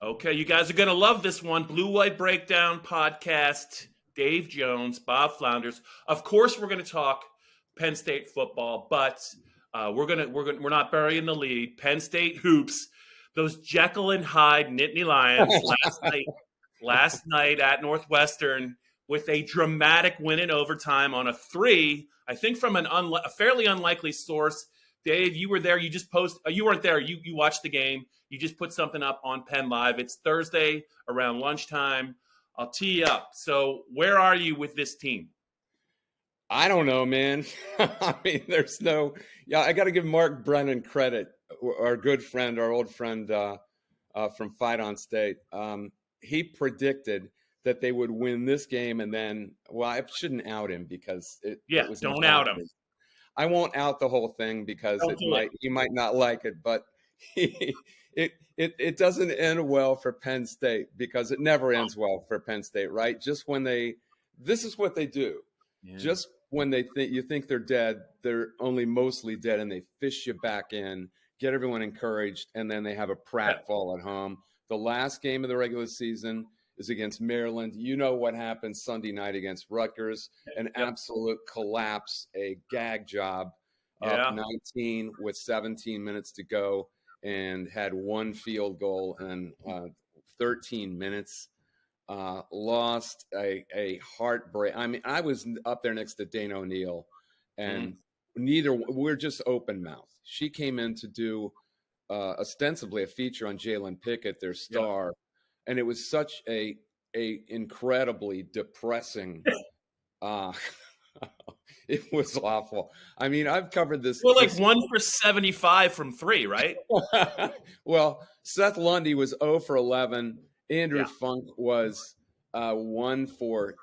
Okay, you guys are going to love this one. Blue White Breakdown podcast. Dave Jones, Bob Flounders. Of course, we're going to talk Penn State football, but we're not burying the lead. Penn State hoops. Those Jekyll and Hyde Nittany Lions last night at Northwestern with a dramatic win in overtime on a three. I think from a fairly unlikely source. Dave, you were there. You just you weren't there. You watched the game. You just put something up on PennLive. It's Thursday around lunchtime. I'll tee you up. So where are you with this team? I don't know, man. I mean, I got to give Mark Brennan credit, our good friend, our old friend from Fight on State. He predicted that they would win this game, and then, well, I shouldn't out him because it was don't out him. I won't out the whole thing because he might not like it, but it doesn't end well for Penn State because it never ends well for Penn State, right? Just when this is what they do. Yeah. Just when you think they're dead, they're only mostly dead, and they fish you back in, get everyone encouraged, and then they have a pratfall at home. The last game of the regular season is against Maryland. You know what happened Sunday night against Rutgers, an absolute collapse, a gag job, up 19 with 17 minutes to go, and had one field goal in 13 minutes. Lost a heartbreak. I mean, I was up there next to Dane O'Neill, and we're just open mouth. She came in to do ostensibly a feature on Jalen Pickett, their star, and it was such a incredibly depressing. It was awful. I mean, I've covered this. Well, like 1 for 75 from three, right? Well, Seth Lundy was 0 for 11. Andrew Funk was 1 for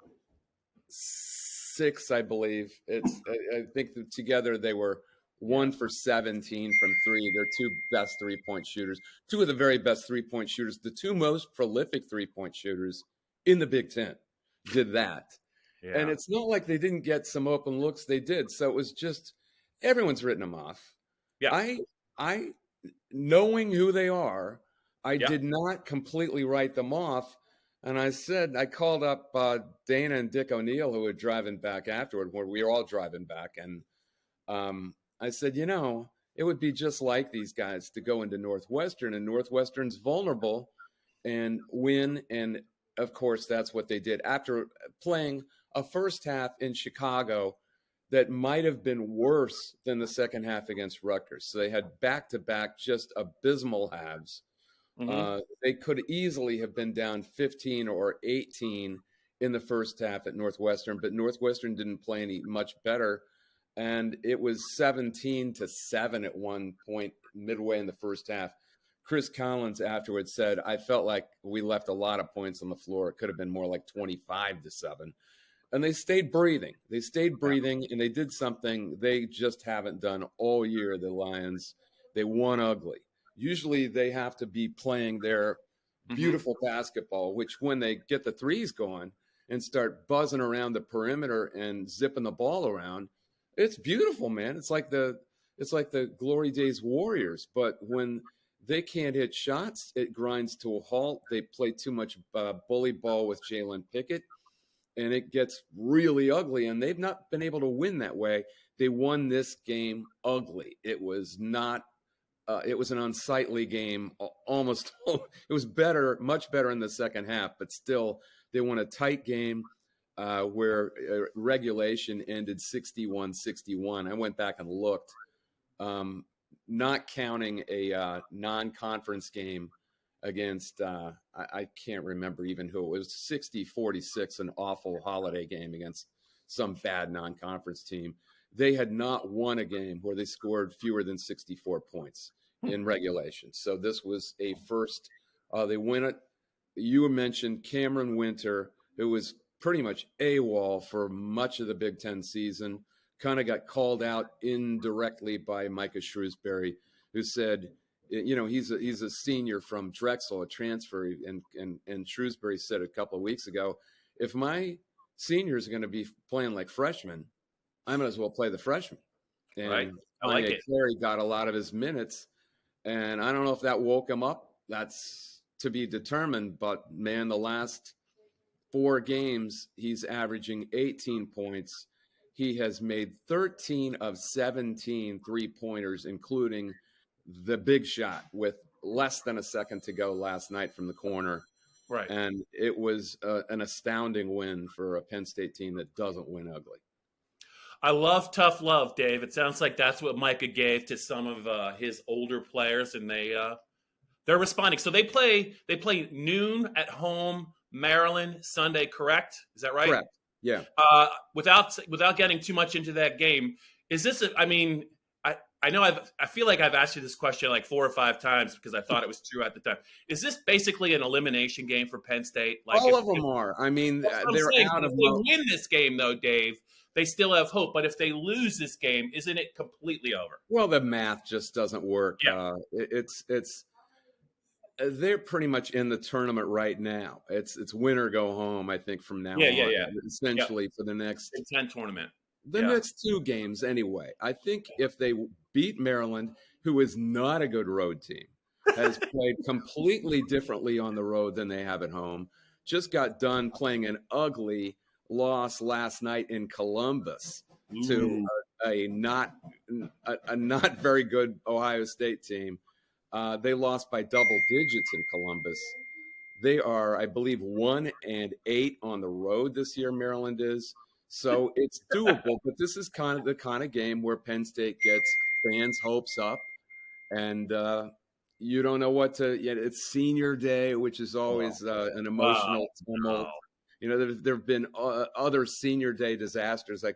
6, I believe. I think that together they were 1 for 17 from three. They're two best three-point shooters, two of the very best three-point shooters. The two most prolific three-point shooters in the Big Ten did that. Yeah. And it's not like they didn't get some open looks. They did. So it was just everyone's written them off. Yeah. I knowing who they are, I did not completely write them off. And I called up Dana and Dick O'Neill, who were driving back afterward, where we were all driving back. And I said, it would be just like these guys to go into Northwestern, and Northwestern's vulnerable and win. And, of course, that's what they did. After playing a first half in Chicago that might have been worse than the second half against Rutgers. So they had back-to-back just abysmal halves. Mm-hmm. They could easily have been down 15 or 18 in the first half at Northwestern, but Northwestern didn't play any much better. And it was 17-7 at one point midway in the first half. Chris Collins afterwards said, I felt like we left a lot of points on the floor. It could have been more like 25-7. And they stayed breathing. And they did something they just haven't done all year, the Lions. They won ugly. Usually they have to be playing their beautiful basketball, which when they get the threes going and start buzzing around the perimeter and zipping the ball around, it's beautiful, man. It's like the Glory Days Warriors. But when they can't hit shots, it grinds to a halt. They play too much bully ball with Jalen Pickett, and it gets really ugly. And they've not been able to win that way. They won this game ugly. It was not. It was an unsightly game. Almost, it was better, much better in the second half, but still, they won a tight game where regulation ended 61-61. I went back and looked, not counting a non-conference game against, I can't remember even who it was, 60-46, an awful holiday game against some bad non-conference team. They had not won a game where they scored fewer than 64 points in regulation. So this was a first. They win it. You mentioned Cameron Winter, who was pretty much AWOL for much of the Big Ten season, kind of got called out indirectly by Micah Shrewsbury, who said, he's a senior from Drexel, a transfer, and Shrewsbury said a couple of weeks ago, if my seniors are going to be playing like freshmen, I might as well play the freshman. And right. I like it. Clary got a lot of his minutes, and I don't know if that woke him up. That's to be determined. But, man, the last 4 games, he's averaging 18 points. He has made 13 of 17 three-pointers, including the big shot with less than a second to go last night from the corner. Right. And it was an astounding win for a Penn State team that doesn't win ugly. I love tough love, Dave. It sounds like that's what Micah gave to some of his older players, and they're responding. So they play noon at home, Maryland, Sunday, correct? Is that right? Correct. Yeah. Without getting too much into that game, is this? I know I feel like I've asked you this question like 4 or 5 times because I thought it was true at the time. Is this basically an elimination game for Penn State? Like all of them are. I mean, they're out of. If they win this game, though, Dave, they still have hope. But if they lose this game, isn't it completely over? Well, the math just doesn't work. Yeah. They're pretty much in the tournament right now. It's win or go home, I think, from now on. Yeah. Essentially for the next Big Ten tournament. next 2 games anyway. I think if they beat Maryland, who is not a good road team, has played completely differently on the road than they have at home, just got done playing an ugly loss last night in Columbus to a not very good Ohio State team. They lost by double digits in Columbus. They are, I believe, 1-8 on the road this year, Maryland is. So it's doable, but this is kind of the kind of game where Penn State gets fans' hopes up, and you don't know what to. Yet it's senior day, which is always an emotional tumult. You know, there have been other senior day disasters. I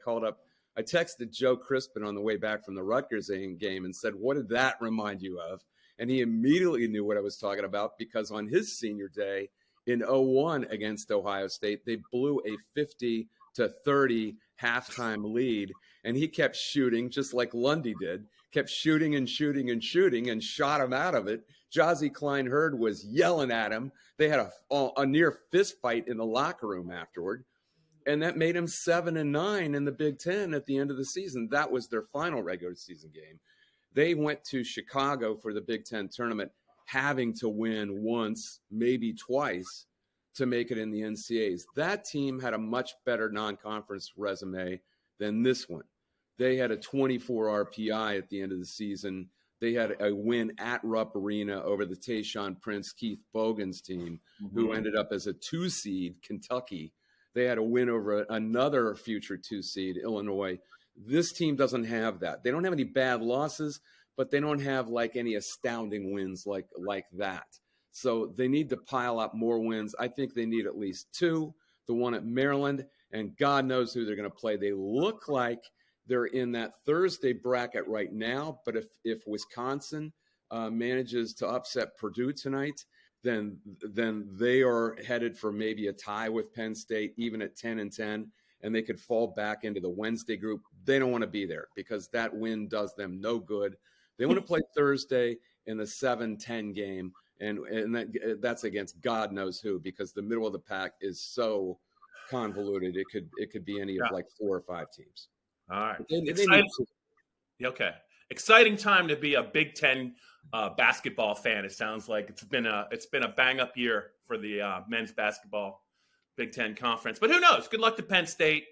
texted Joe Crispin on the way back from the Rutgers game and said, "What did that remind you of?" And he immediately knew what I was talking about because on his senior day in 2001 against Ohio State, they blew a 50-30 halftime lead, and he kept shooting just like Lundy did, kept shooting and shot him out of it. Jazzy Klein-Hurd was yelling at him. They had a near fist fight in the locker room afterward, and that made him 7-9 in the Big Ten at the end of the season. That was their final regular season game. They went to Chicago for the Big Ten tournament, having to win once, maybe twice, to make it in the NCAAs. That team had a much better non-conference resume than this one. They had a 24 RPI at the end of the season. They had a win at Rupp Arena over the Tayshaun Prince, Keith Bogan's team, who ended up as a 2 seed, Kentucky. They had a win over another future 2 seed, Illinois. This team doesn't have that. They don't have any bad losses, but they don't have like any astounding wins like that. So they need to pile up more wins. I think they need at least 2, the one at Maryland, and God knows who they're going to play. They look like they're in that Thursday bracket right now, but if Wisconsin manages to upset Purdue tonight, then they are headed for maybe a tie with Penn State, even at 10-10, and they could fall back into the Wednesday group. They don't want to be there because that win does them no good. They want to play Thursday in the 7-10 game, and that's against God knows who, because the middle of the pack is so convoluted. It could be any of like 4 or 5 teams. All right. Okay. Exciting time to be a Big Ten basketball fan. It sounds like it's been a bang up year for the men's basketball Big Ten conference. But who knows? Good luck to Penn State.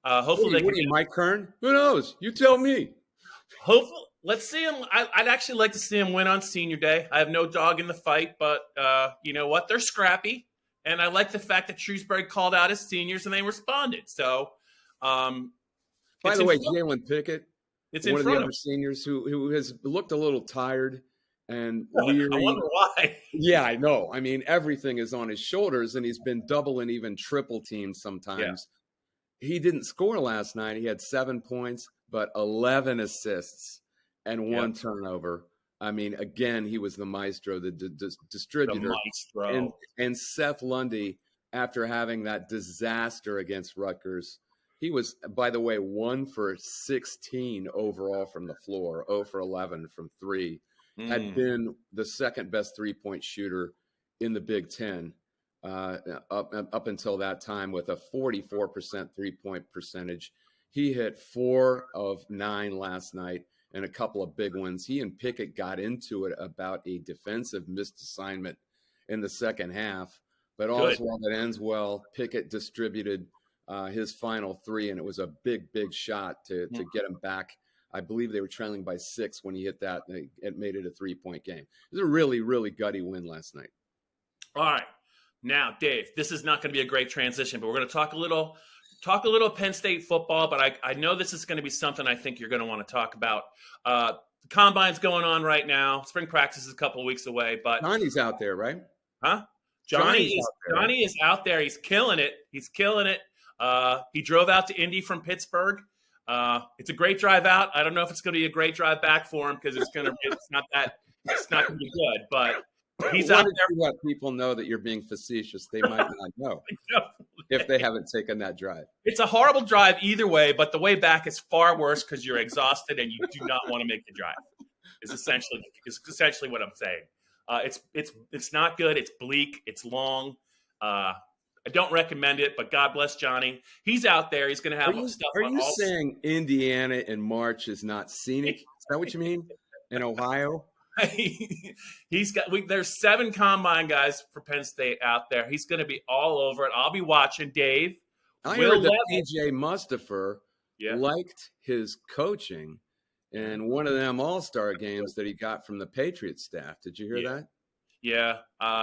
Hopefully, Mike Kern. Who knows? You tell me. Hopefully, let's see him. I'd actually like to see him win on Senior Day. I have no dog in the fight, but you know what? They're scrappy, and I like the fact that Shrewsbury called out his seniors and they responded. So, by the way, Jalen Pickett, one of the other seniors who has looked a little tired and weary. I wonder why. Yeah, I know. I mean, everything is on his shoulders, and he's been double and even triple teamed sometimes. Yeah. He didn't score last night. He had 7 points, but 11 assists and 1 turnover. I mean, again, he was the maestro, the distributor. The maestro. And Seth Lundy, after having that disaster against Rutgers, he was, by the way, 1 for 16 overall from the floor, 0 for 11 from 3. Had been the second best 3-point shooter in the Big Ten up until that time with a 44% 3-point percentage. He hit 4 of 9 last night and a couple of big ones. He and Pickett got into it about a defensive missed assignment in the second half. But Good. all's well that ends well. Pickett distributed his final 3, and it was a big, big shot to get him back. I believe they were trailing by 6 when he hit that. It made it a 3-point game. It was a really, really gutty win last night. All right. Now, Dave, this is not going to be a great transition, but we're going to talk a little Penn State football, but I know this is going to be something I think you're going to want to talk about. The Combine's going on right now. Spring practice is a couple of weeks away, but Johnny's out there, right? Huh? Johnny is out there. He's killing it. He drove out to Indy from Pittsburgh. It's a great drive out. I don't know if it's going to be a great drive back for him because it's not going to be good, but he's out there. Let people know that you're being facetious. They might not know if they haven't taken that drive. It's a horrible drive either way, but the way back is far worse because you're exhausted and you do not want to make the drive. Is essentially what I'm saying. It's not good. It's bleak. It's long. I don't recommend it, but God bless Johnny. He's out there. He's going to have stuff. Are you saying Indiana in March is not scenic? Is that what you mean? In Ohio? There's 7 Combine guys for Penn State out there. He's going to be all over it. I'll be watching. Dave. I heard that P.J. Mustafer liked his coaching in one of them all-star games that he got from the Patriots staff. Did you hear that? Yeah,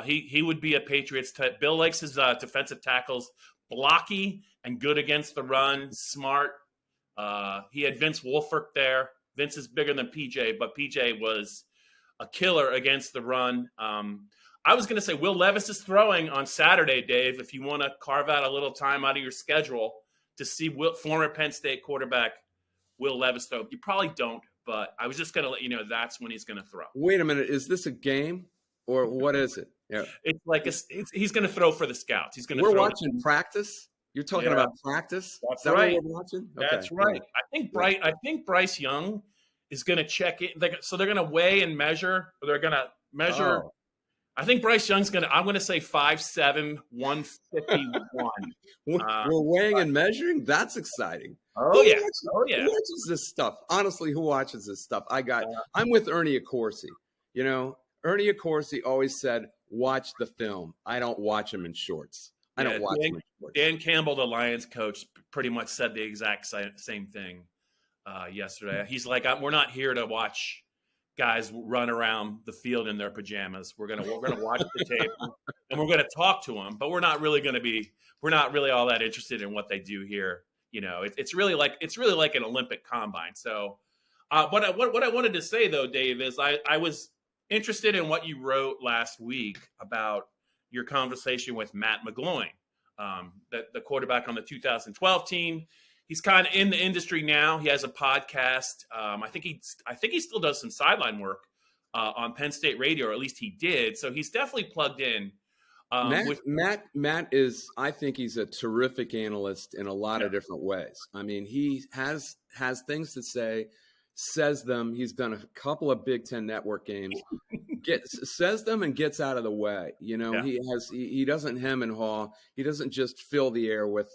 he would be a Patriots type. Bill likes his defensive tackles blocky and good against the run, smart. He had Vince Wilfork there. Vince is bigger than PJ, but PJ was a killer against the run. I was going to say Will Levis is throwing on Saturday, Dave, if you want to carve out a little time out of your schedule to see former Penn State quarterback Will Levis throw. You probably don't, but I was just going to let you know that's when he's going to throw. Wait a minute. Is this a game? Or what is it? Yeah, it's like he's going to throw for the scouts. We're watching practice. You're talking about practice. That's right. What we're watching? Okay. That's right. I think Bryce Young is going to check in. So they're going to weigh and measure. Or they're going to measure. Oh. I think Bryce Young's going to. I'm going to say 5'7", 151. We're weighing and measuring. That's exciting. Oh yeah. Who watches this stuff? Honestly, who watches this stuff? I'm with Ernie Accorsi. You know. Ernie Accorsi always said, watch the film. I don't watch him in shorts. I don't watch him in shorts. Dan Campbell, the Lions coach, pretty much said the exact same thing yesterday. He's like, we're not here to watch guys run around the field in their pajamas. We're gonna watch the tape and we're gonna talk to them, but we're not really all that interested in what they do here. You know, it's really like an Olympic combine. So what I wanted to say though, Dave, is I was interested in what you wrote last week about your conversation with Matt McGloin, the quarterback on the 2012 team. He's kind of in the industry now. He has a podcast. I think he still does some sideline work on Penn State radio, or at least he did. So he's definitely plugged in. Matt is. I think he's a terrific analyst in a lot of different ways. I mean, he has things to say. Says them. He's done a couple of Big Ten Network games. Says them and gets out of the way. You know, he doesn't hem and haw. He doesn't just fill the air with.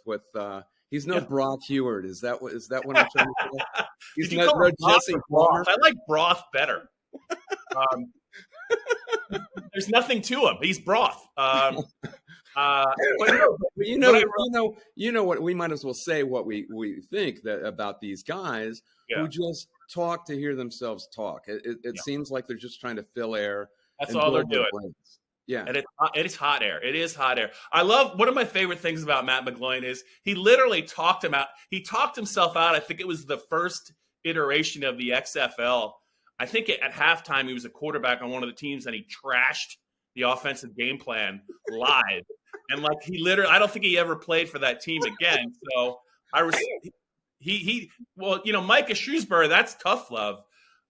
He's no Brock Heward. Is that what I'm trying to say? He's no Jesse Broth. I like Broth better. There's nothing to him. He's Broth. You know what? We might as well say what we think about these guys who just talk to hear themselves talk. It seems like they're just trying to fill air. That's all they're doing. Yeah, and it is hot air. It is hot air. I love, one of my favorite things about Matt McGloin is he literally talked himself out. I think it was the first iteration of the XFL. I think at halftime he was a quarterback on one of the teams and he trashed the offensive game plan live. And like I don't think he ever played for that team again. So well, you know, Micah Shrewsbury, that's tough love.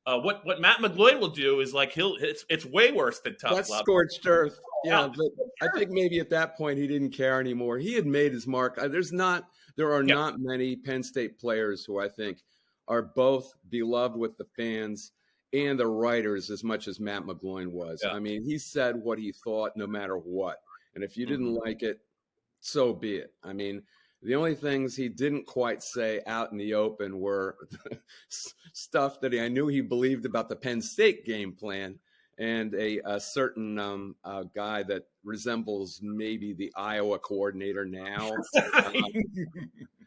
What Matt McGloin will do is like it's way worse than tough love. That's scorched earth. Yeah, but I think maybe at that point he didn't care anymore. He had made his mark. There are not many Penn State players who I think are both beloved with the fans and the writers as much as Matt McGloin was. Yeah. I mean, he said what he thought no matter what. And if you didn't like it, so be it. I mean, the only things he didn't quite say out in the open were stuff that I knew he believed about the Penn State game plan and a certain guy that resembles maybe the Iowa coordinator now,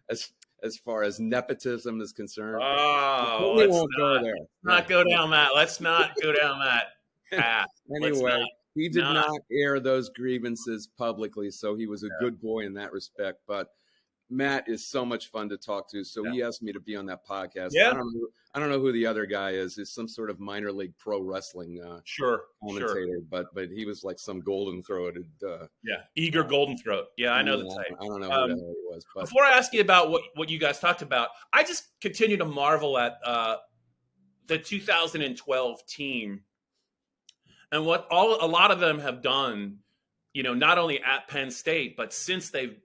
as far as nepotism is concerned. Oh, We let's won't go there. not go down that. Let's not go down that path. Anyway, he did not. not air those grievances publicly, so he was a good boy in that respect. But Matt is so much fun to talk to, so he asked me to be on that podcast. Yeah. I don't know who the other guy is. He's some sort of minor league pro wrestling commentator, but he was like some golden throated. Eager golden throat. Yeah, I know the type. I don't know who the hell he was. But before I ask you about what you guys talked about, I just continue to marvel at the 2012 team and what a lot of them have done. Not only at Penn State, but since they've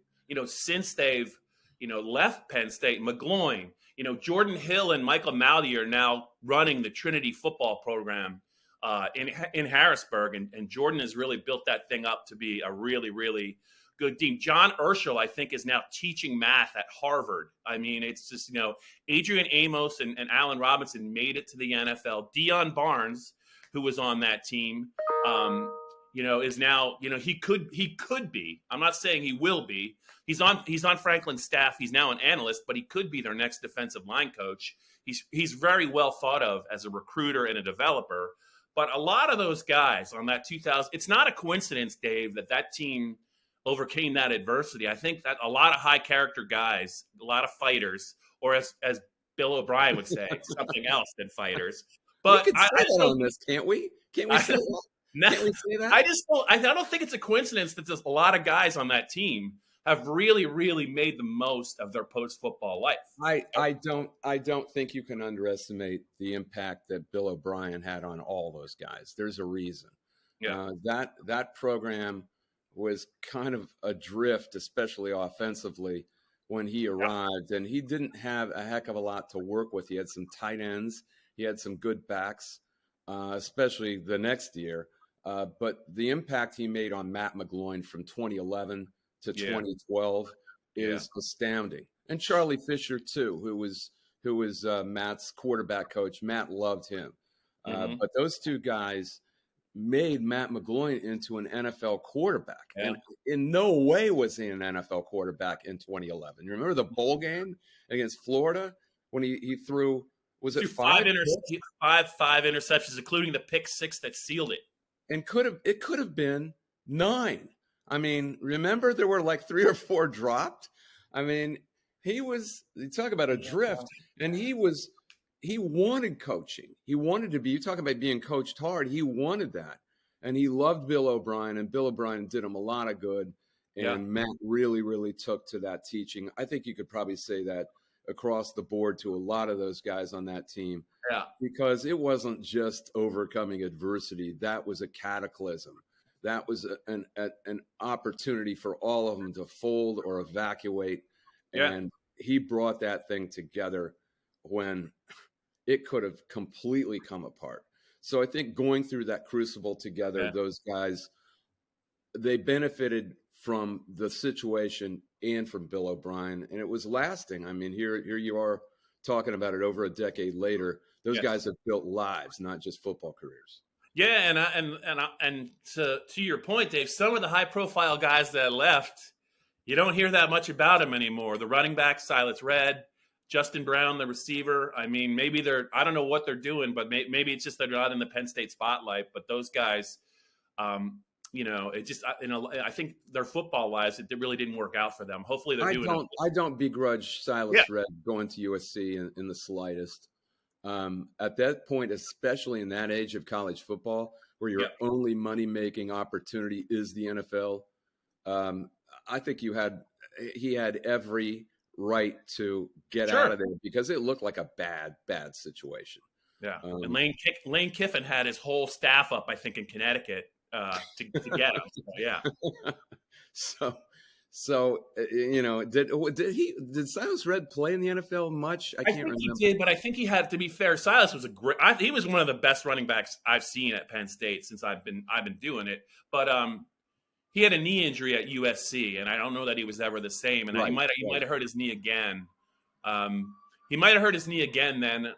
left Penn State. McGloin, Jordan Hill and Michael Mowdy are now running the Trinity football program in Harrisburg, and Jordan has really built that thing up to be a really, really good team. John Urschel, I think, is now teaching math at Harvard. I mean, it's just, Adrian Amos and Allen Robinson made it to the NFL. Deion Barnes, who was on that team, is now, he could be. I'm not saying he will be. He's on Franklin's staff. He's now an analyst, but he could be their next defensive line coach. He's very well thought of as a recruiter and a developer. But a lot of those guys on that 2000, it's not a coincidence, Dave, that team overcame that adversity. I think that a lot of high character guys, a lot of fighters, or as Bill O'Brien would say, something else than fighters. But we can say that on this, can't we? Can't we say that? Can't we say that? I don't think it's a coincidence that there's a lot of guys on that team have really, really made the most of their post-football life. I don't think you can underestimate the impact that Bill O'Brien had on all those guys. There's a reason. Yeah. That program was kind of adrift, especially offensively, when he arrived, and he didn't have a heck of a lot to work with. He had some tight ends. He had some good backs, especially the next year. But the impact he made on Matt McGloin from 2011 to 2012 is astounding. And Charlie Fisher too, who was Matt's quarterback coach. Matt loved him. But those two guys made Matt McGloin into an NFL quarterback. Yeah. And in no way was he an NFL quarterback in 2011. You remember the bowl game against Florida when he threw, was it five interceptions, including the pick six that sealed it? And it could have been 9. I mean, remember there were like 3 or 4 dropped. I mean, you talk about a drift, and he wanted coaching. He wanted to be, you talk about being coached hard. He wanted that. And he loved Bill O'Brien, and Bill O'Brien did him a lot of good. And Matt really, really took to that teaching. I think you could probably say that across the board to a lot of those guys on that team. Yeah. Because it wasn't just overcoming adversity. That was a cataclysm. That was an opportunity for all of them to fold or evacuate. Yeah. And he brought that thing together when it could have completely come apart. So I think going through that crucible together, those guys, they benefited from the situation and from Bill O'Brien, and it was lasting. I mean, here you are talking about it over a decade later. Those guys have built lives, not just football careers. Yeah, and to your point, Dave, some of the high-profile guys that left, you don't hear that much about them anymore. The running back, Silas Red, Justin Brown, the receiver. I mean, maybe I don't know what they're doing, but maybe it's just they're not in the Penn State spotlight. But those guys, it just, I think their football lives, it really didn't work out for them. Hopefully they're doing it. I don't begrudge Silas Red going to USC in the slightest. At that point, especially in that age of college football, where your only money-making opportunity is the NFL, I think he had every right to get out of there because it looked like a bad situation. Yeah, and Lane Kiffin had his whole staff up, I think, in Connecticut to get him. So did Silas Red play in the NFL much? I can't remember. He did, but I think he had, to be fair, Silas was he was one of the best running backs I've seen at Penn State since I've been doing it. But he had a knee injury at USC, and I don't know that he was ever the same. And he might have hurt his knee again. He might have hurt his knee again then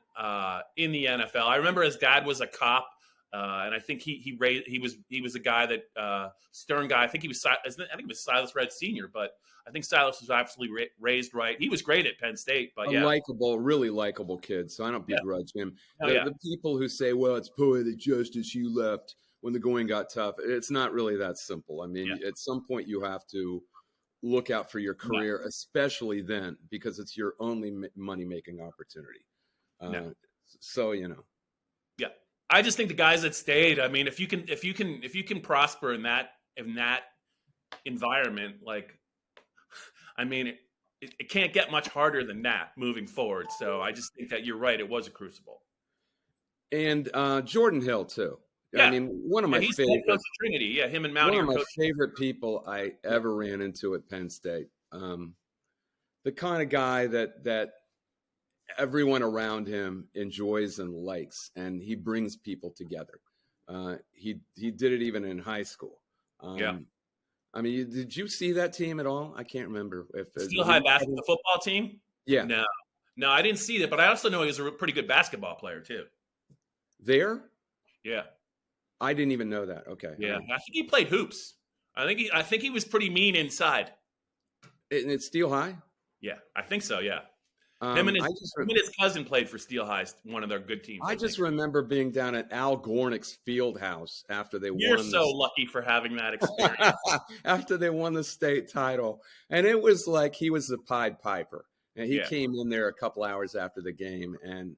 in the NFL. I remember his dad was a cop And I think he was a guy that stern guy. I think he was Silas Red Sr., but I think Silas was absolutely raised right. He was great at Penn State, but really likable kid. So I don't begrudge him. The people who say, "Well, it's poetic justice, you left when the going got tough," it's not really that simple. I mean, at some point you have to look out for your career, especially then, because it's your only money-making opportunity. So yeah. I just think the guys that stayed. I mean, if you can prosper in that environment, like, I mean, it can't get much harder than that moving forward. So I just think that you're right. It was a crucible. And Jordan Hill too. Yeah. I mean, one of my favorite Trinity. Yeah, him and Mounty. One of my favorite people I ever ran into at Penn State. The kind of guy that everyone around him enjoys and likes, and he brings people together. He did it even in high school. I mean, did you see that team at all? I can't remember. Steel High basketball, the football team? Yeah. No, I didn't see that, but I also know he was a pretty good basketball player too. There? Yeah. I didn't even know that. Okay. Yeah, I think he played hoops. I think he was pretty mean inside. And it's Steel High? Yeah, I think so. Yeah. Him and his cousin played for Steel High, one of their good teams. I just remember being down at Al Gornick's field house after they won. You're so lucky for having that experience. After they won the state title. And it was like he was the Pied Piper. And he came in there a couple hours after the game. And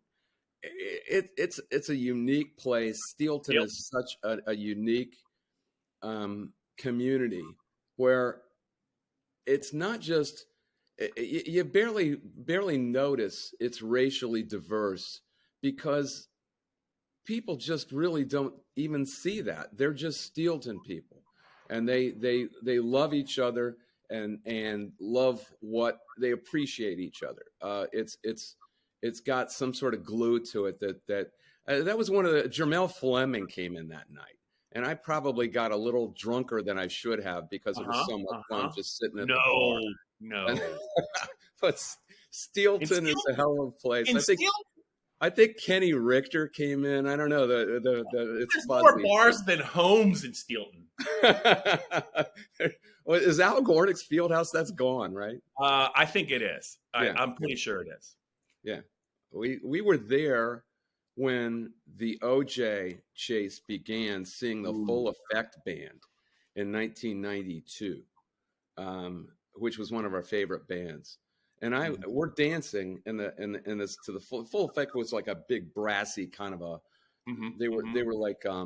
it's a unique place. Steelton is such a unique community where it's not just – you barely notice it's racially diverse because people just really don't even see that. They're just Steelton people, and they love each other and love what they appreciate each other. It's got some sort of glue to it that was one of the Jermel Fleming came in that night. And I probably got a little drunker than I should have because it was so much fun just sitting at the bar. No. But Steelton is a hell of a place. I think Kenny Richter came in. I don't know. It's more bars than homes in Steelton. Is Al Gornick's Fieldhouse? That's gone, right? I think it is. I'm pretty sure it is. Yeah, we were there when the OJ chase began, seeing the Full Effect Band in 1992, which was one of our favorite bands. And we're dancing in this to the Full Effect was like a big brassy kind of a. They were like I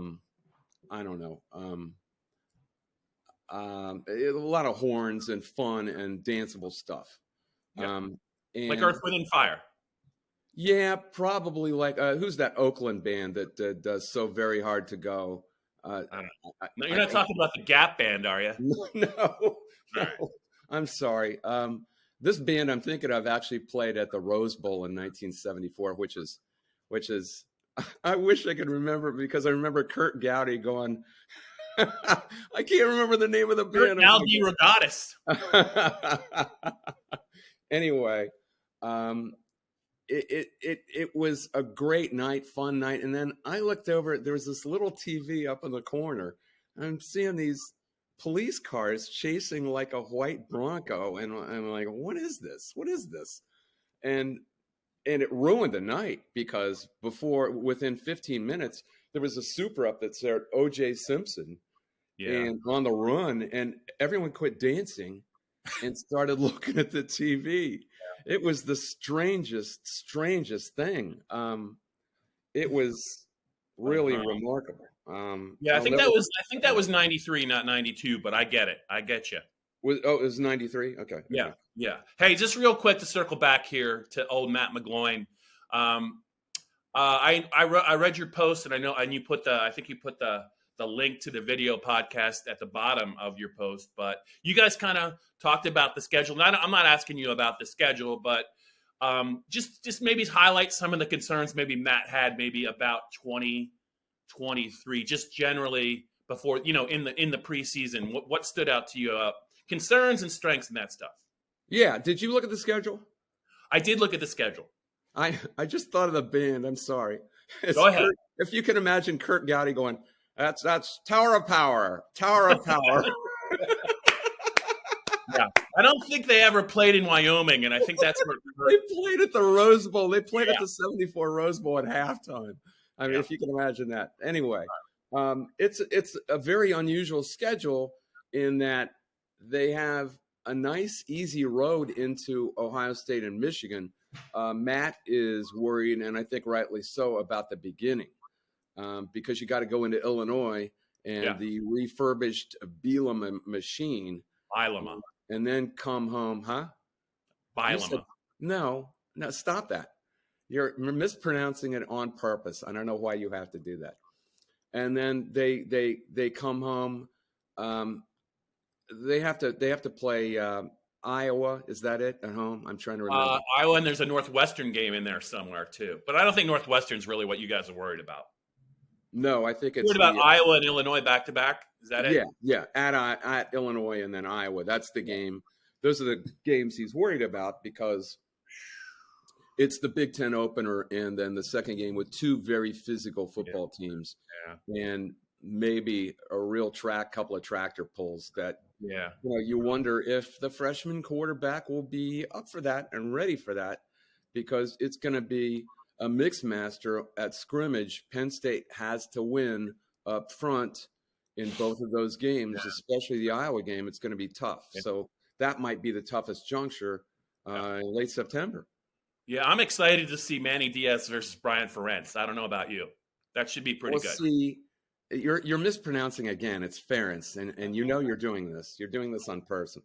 don't know, a lot of horns and fun and danceable stuff. And, like Earth, Wind and Fire. Yeah, probably like who's that Oakland band that does So Very Hard to Go? I don't know. No, you're not talking about the Gap Band, are you? No. I'm sorry. This band I'm thinking of actually played at the Rose Bowl in 1974, which is I wish I could remember because I remember Kurt Gowdy going. I can't remember the name of the band. Aldi Regattas. Anyway, it was a great night, fun night, and then I looked over. There was this little TV up in the corner. I'm seeing these police cars chasing like a white Bronco, and I'm like, "What is this? What is this?" And it ruined the night because within 15 minutes, there was a super up that said O.J. Simpson, and on the run, and everyone quit dancing and started looking at the TV. It was the strangest thing. It was really remarkable. I think that was 93, not 92, but I get it. I get you. It was 93? Okay. Yeah. Hey, just real quick to circle back here to old Matt McGloin. I read your post, and I know, and you put I think you put the link to the video podcast at the bottom of your post, but you guys kind of talked about the schedule. I'm not asking you about the schedule, but just maybe highlight some of the concerns maybe Matt had maybe about 2023, just generally before, in the preseason. What stood out to you? Concerns and strengths and that stuff. Yeah. Did you look at the schedule? I did look at the schedule. I just thought of the band. I'm sorry. Go ahead. If you can imagine Kurt Gowdy going, that's Tower of Power. Yeah, I don't think they ever played in Wyoming, and I think that's where They played at the Rose Bowl. They played at the 74 Rose Bowl at halftime. I mean, if you can imagine that. Anyway, it's a very unusual schedule in that they have a nice, easy road into Ohio State and Michigan. Matt is worried, and I think rightly so, about the beginning because you got to go into Illinois and the refurbished Bielema machine. Bielema. And then come home, huh? Bielema. No, stop that. You're mispronouncing it on purpose. I don't know why you have to do that. And then they come home. They have to play Iowa. Is that it at home? I'm trying to remember. Iowa, and there's a Northwestern game in there somewhere too. But I don't think Northwestern's really what you guys are worried about. No, I think it's worried about Iowa and Illinois back to back. Is that it? Yeah. At Illinois and then Iowa. That's the game. Those are the games he's worried about because it's the Big Ten opener and then the second game with two very physical football teams. Yeah. And maybe a real couple of tractor pulls that you wonder if the freshman quarterback will be up for that and ready for that because it's going to be a mix master at scrimmage. Penn State has to win up front in both of those games, especially the Iowa game. It's going to be tough. So that might be the toughest juncture in late September. Yeah, I'm excited to see Manny Diaz versus Brian Ferentz. I don't know about you. That should be pretty good. See, you're mispronouncing again. It's Ferentz, and you're doing this. You're doing this on purpose.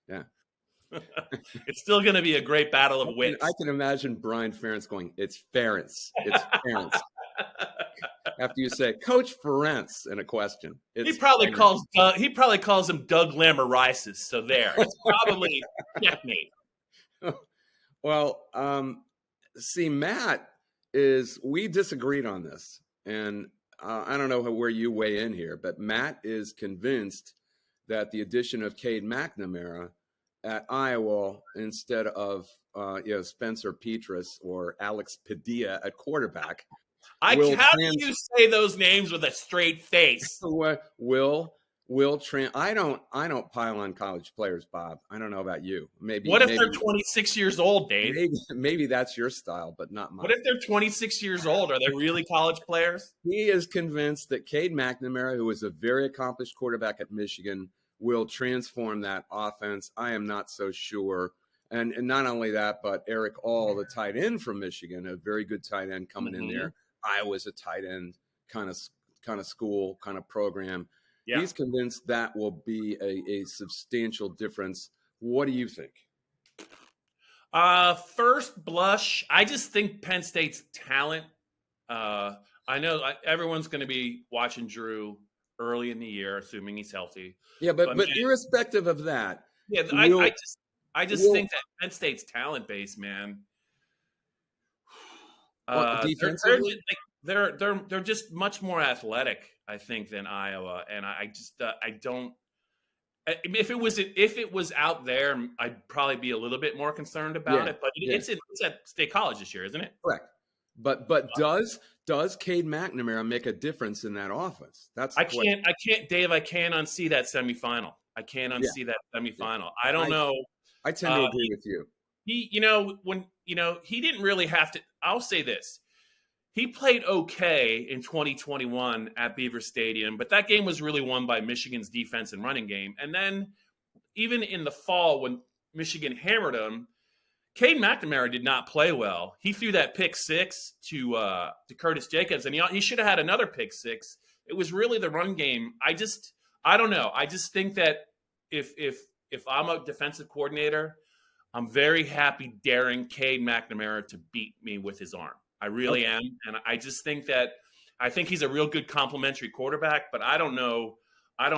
Yeah. It's still going to be a great battle of wits. I can imagine Brian Ferentz going, it's Ferentz. It's Ferentz. After you say, Coach Ferentz in a question. He probably calls him Doug Lamorisis. So there. It's probably checkmate. Well, see, Matt we disagreed on this. And I don't know where you weigh in here, but Matt is convinced that the addition of Cade McNamara at Iowa instead of Spencer Petras or Alex Padilla at quarterback. How do you say those names with a straight face? I don't pile on college players, Bob. I don't know about you. What if they're 26 years old, Dave? Maybe that's your style, but not mine. What if they're 26 years old? Are they really college players? He is convinced that Cade McNamara, who is a very accomplished quarterback at Michigan, will transform that offense. I am not so sure. And not only that, but Eric All, the tight end from Michigan, a very good tight end coming in there. Iowa's a tight end kind of school, kind of program. Yeah. He's convinced that will be a substantial difference. What do you think? First blush, I just think Penn State's talent. I know everyone's going to be watching Drew early in the year, assuming he's healthy. Yeah, but irrespective of that, I just think that Penn State's talent base, man. Defensively, they're just much more athletic, I think, than Iowa, and I don't. If it was out there, I'd probably be a little bit more concerned about it. But it's at State College this year, isn't it? Correct. But does Cade McNamara make a difference in that offense? I can't, Dave. I can't unsee that semifinal. I can't unsee that semifinal. I don't know. I tend to agree with you. He didn't really have to. I'll say this. He played okay in 2021 at Beaver Stadium, but that game was really won by Michigan's defense and running game. And then even in the fall when Michigan hammered him, Cade McNamara did not play well. He threw that pick six to Curtis Jacobs, and he should have had another pick six. It was really the run game. I don't know. I just think that if I'm a defensive coordinator, I'm very happy daring Cade McNamara to beat me with his arm. I really am. And I just think I think he's a real good complementary quarterback, but I don't know that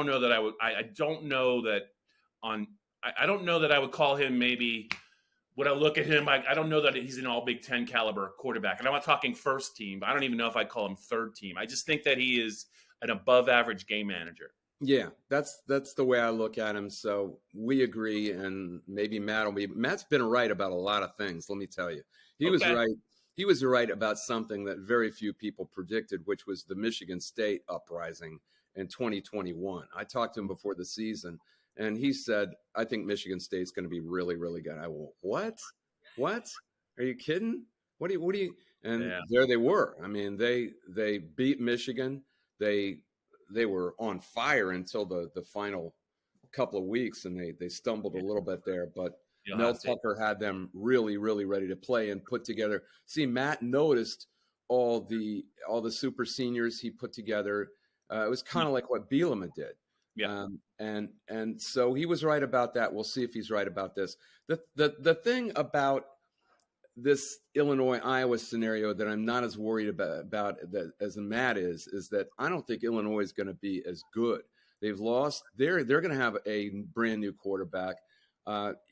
I would call him maybe would I look at him. I don't know that he's an all Big Ten caliber quarterback. And I'm not talking first team, but I don't even know if I'd call him third team. I just think that he is an above average game manager. Yeah, that's the way I look at him. So we agree, and maybe Matt's been right about a lot of things. Let me tell you, he was right he was right about something that very few people predicted, which was the Michigan State uprising in 2021. I talked to him before the season, and he said, I think Michigan State's going to be really, really good. I went, what? Are you kidding? What do you? And there they were. I mean, they beat Michigan. They were on fire until the final couple of weeks, and they stumbled a little bit there. But Mel Tucker had them really, really ready to play and put together. See, Matt noticed all the super seniors he put together. It was kind of like what Bielema did. Yeah. And so he was right about that. We'll see if he's right about this. The thing about this Illinois-Iowa scenario that I'm not as worried about as Matt is that I don't think Illinois is going to be as good. They've lost. They're going to have a brand new quarterback.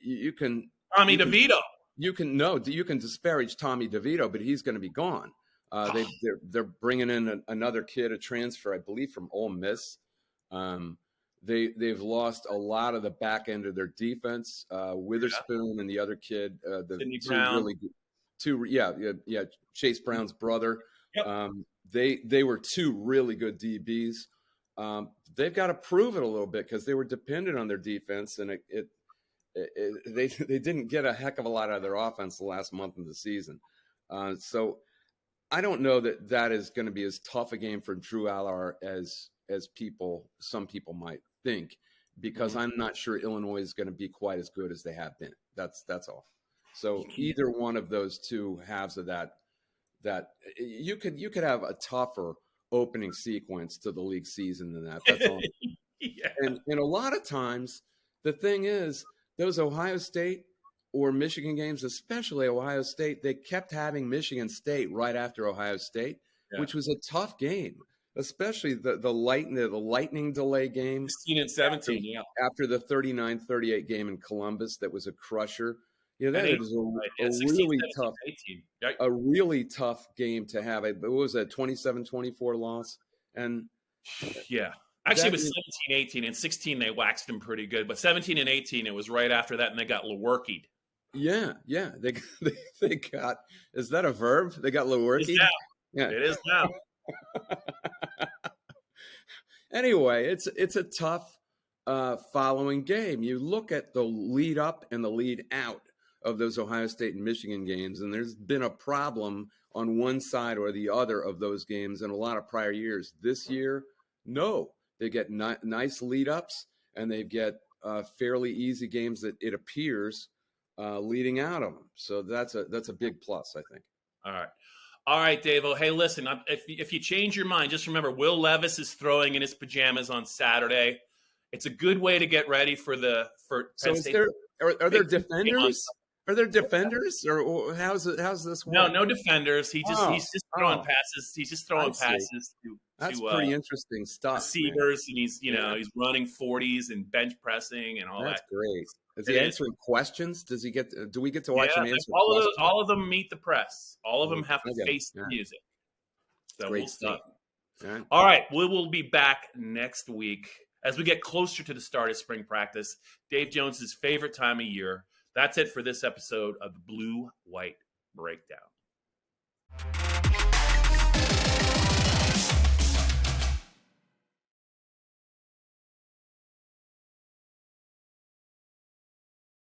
You can Tommy DeVito. You can disparage Tommy DeVito, but he's going to be gone. They're bringing in another kid, a transfer, I believe, from Ole Miss. They've lost a lot of the back end of their defense. Witherspoon and the other kid, Chase Brown's brother. Yep. They were two really good DBs. They've got to prove it a little bit because they were dependent on their defense, and they didn't get a heck of a lot out of their offense the last month of the season. So I don't know that is going to be as tough a game for Drew Allar as some people might think, because I'm not sure Illinois is going to be quite as good as they have been. That's all. So either one of those two halves of that you could have a tougher opening sequence to the league season than that. That's all. Yeah. And a lot of times the thing is, those Ohio State or Michigan games, especially Ohio State, they kept having Michigan State right after Ohio State, which was a tough game. Especially the lightning delay game, 16 and 17, after the 39-38 game in Columbus, that was a crusher. Yeah, that was a really tough game to have. It was a 27-24 loss, and actually it was 17-18, and 16 they waxed them pretty good, but 17 and 18 it was right after that, and they got Lewerkied. Yeah, they got. Is that a verb? They got Lewerkied. Yeah, it is now. Anyway, it's a tough following game. You look at the lead up and the lead out of those Ohio State and Michigan games, and there's been a problem on one side or the other of those games in a lot of prior years. This year, no. They get nice lead ups, and they get fairly easy games that it appears leading out of them. So that's a big plus, I think. All right, Davo. Hey, listen, if you change your mind, just remember Will Levis is throwing in his pajamas on Saturday. It's a good way to get ready for Penn State. Are there defenders? Are there defenders, or how's this work? No defenders. He's just throwing passes. He's just throwing passes to That's pretty interesting stuff. Receivers, man. And he's running 40s and bench pressing and all that. That's great. Is he answering questions? Do we get to watch him answer questions? All of them meet the press. All of them have to face the music. So great stuff. All right. We will be back next week as we get closer to the start of spring practice. Dave Jones's favorite time of year. That's it for this episode of the Blue White Breakdown.